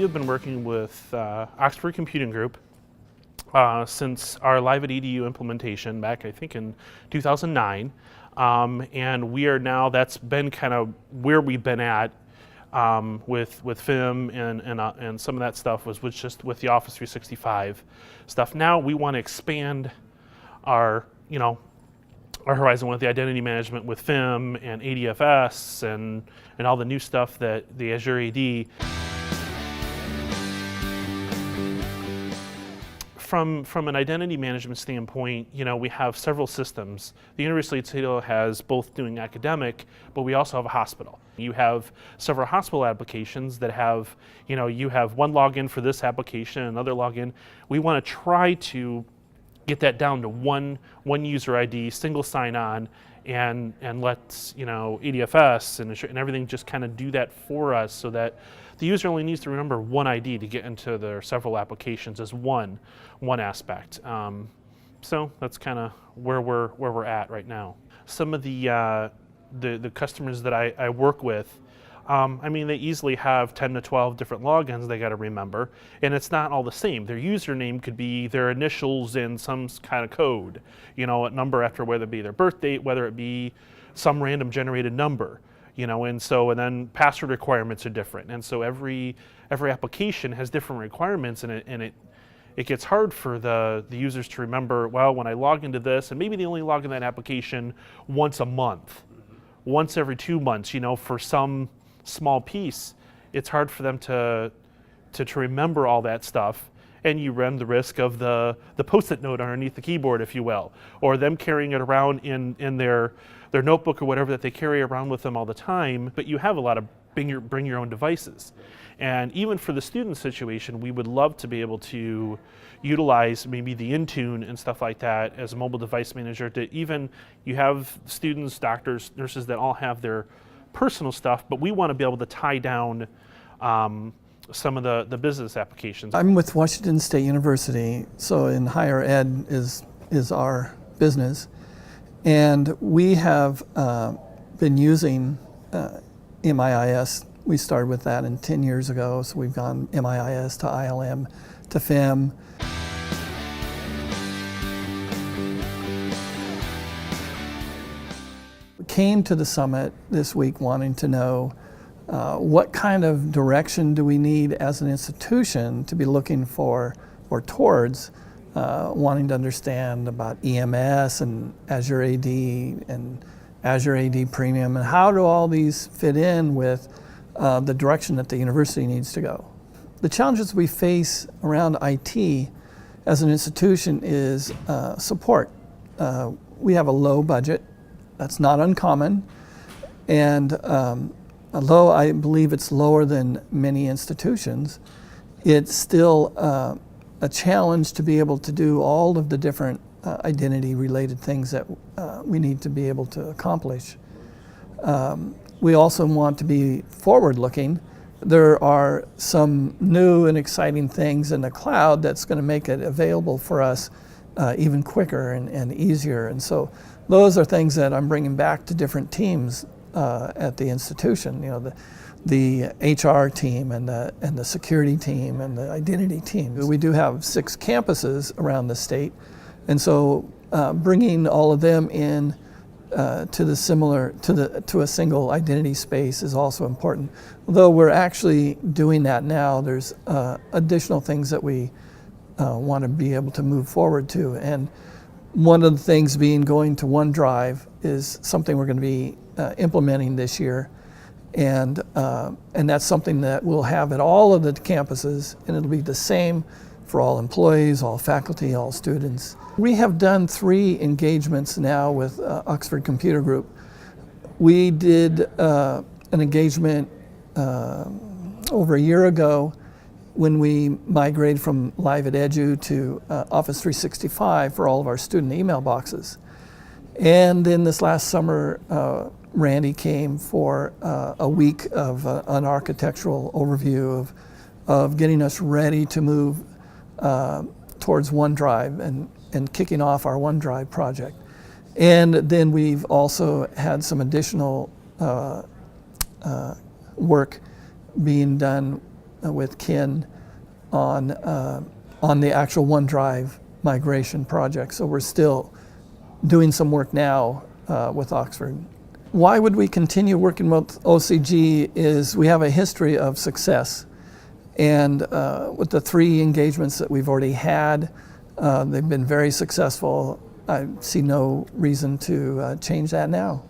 have been working with Oxford Computing Group since our Live at EDU implementation back, I think, in 2009. And we are now, that's been kind of where we've been at with FIM and some of that stuff was just with the Office 365 stuff. Now we want to expand our horizon with the identity management with FIM and ADFS and all the new stuff that the Azure AD. From an identity management standpoint, we have several systems. The University of Toledo has both doing academic, but we also have a hospital. You have several hospital applications that have, you have one login for this application, another login. We want to try to get that down to one user ID, single sign-on, and let ADFS and everything just kind of do that for us, so that the user only needs to remember one ID to get into their several applications as one aspect. So that's kind of where we're at right now. Some of the customers that I work with, they easily have 10 to 12 different logins they got to remember, and it's not all the same. Their username could be their initials in some kind of code, a number after, whether it be their birth date, whether it be some random generated number, and then password requirements are different, and so every application has different requirements, and it gets hard for the users to remember, well, when I log into this, and maybe they only log in that application once a month, once every 2 months, for some small piece. It's hard for them to remember all that stuff, and you run the risk of the Post-it note underneath the keyboard, if you will, or them carrying it around in their notebook or whatever that they carry around with them all the time. But you have a lot of bring your own devices. And even for the student situation, we would love to be able to utilize maybe the Intune and stuff like that as a mobile device manager. You have students, doctors, nurses that all have their personal stuff, but we want to be able to tie down some of the business applications. I'm with Washington State University, so in higher ed is our business, and we have been using MIIS. We started with that 10 years ago, so we've gone MIIS to ILM to FIM. Came to the summit this week wanting to know what kind of direction do we need as an institution to be looking for or towards, wanting to understand about EMS and Azure AD and Azure AD Premium, and how do all these fit in with the direction that the university needs to go. The challenges we face around IT as an institution is support. We have a low budget. That's not uncommon, and although I believe it's lower than many institutions, it's still a challenge to be able to do all of the different identity-related things that we need to be able to accomplish. We also want to be forward-looking. There are some new and exciting things in the cloud that's going to make it available for us even quicker and easier, and so those are things that I'm bringing back to different teams at the institution. The HR team and the security team and the identity team. We do have 6 campuses around the state, and so bringing all of them in to a single identity space is also important. Although we're actually doing that now, there's additional things that we want to be able to move forward to, and one of the things being going to OneDrive is something we're going to be implementing this year, and that's something that we'll have at all of the campuses, and it'll be the same for all employees, all faculty, all students. We have done 3 engagements now with Oxford Computer Group. We did an engagement over a year ago when we migrated from Live at Edu to Office 365 for all of our student email boxes. And then this last summer, Randy came for a week of an architectural overview of getting us ready to move towards OneDrive and kicking off our OneDrive project. And then we've also had some additional work being done with Ken on the actual OneDrive migration project. So we're still doing some work now with Oxford. Why would we continue working with OCG is we have a history of success. And with the 3 engagements that we've already had, they've been very successful. I see no reason to change that now.